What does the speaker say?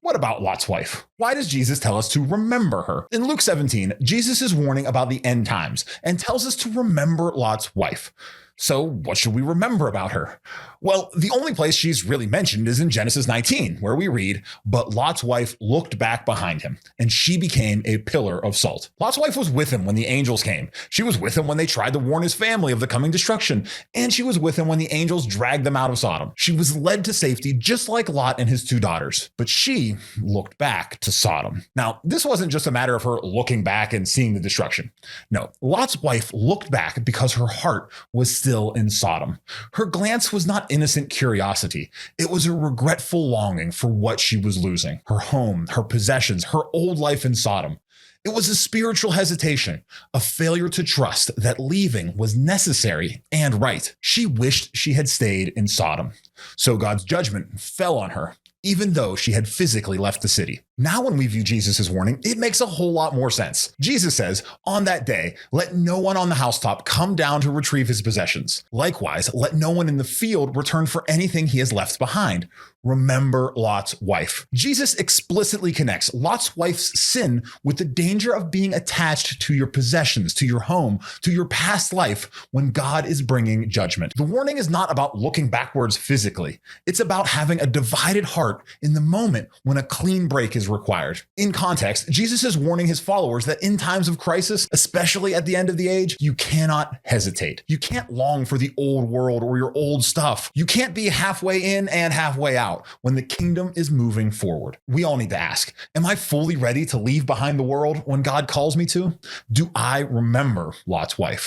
What about Lot's wife? Why does Jesus tell us to remember her? In Luke 17, Jesus is warning about the end times and tells us to remember Lot's wife. So what should we remember about her? Well, the only place she's really mentioned is in Genesis 19, where we read, "But Lot's wife looked back behind him, and she became a pillar of salt." Lot's wife was with him when the angels came. She was with him when they tried to warn his family of the coming destruction. And she was with him when the angels dragged them out of Sodom. She was led to safety just like Lot and his two daughters. But she looked back to Sodom. Now, this wasn't just a matter of her looking back and seeing the destruction. No, Lot's wife looked back because her heart was still in Sodom. Her glance was not innocent curiosity. It was a regretful longing for what she was losing: her home, her possessions, her old life in Sodom. It was a spiritual hesitation, a failure to trust that leaving was necessary and right. She wished she had stayed in Sodom. So God's judgment fell on her, even though she had physically left the city. Now, when we view Jesus' warning, it makes a whole lot more sense. Jesus says, "On that day, let no one on the housetop come down to retrieve his possessions. Likewise, let no one in the field return for anything he has left behind." Remember Lot's wife. Jesus explicitly connects Lot's wife's sin with the danger of being attached to your possessions, to your home, to your past life when God is bringing judgment. The warning is not about looking backwards physically. It's about having a divided heart in the moment when a clean break is required. In context, Jesus is warning his followers that in times of crisis, especially at the end of the age, you cannot hesitate. You can't long for the old world or your old stuff. You can't be halfway in and halfway out when the kingdom is moving forward. We all need to ask, am I fully ready to leave behind the world when God calls me to? Do I remember Lot's wife?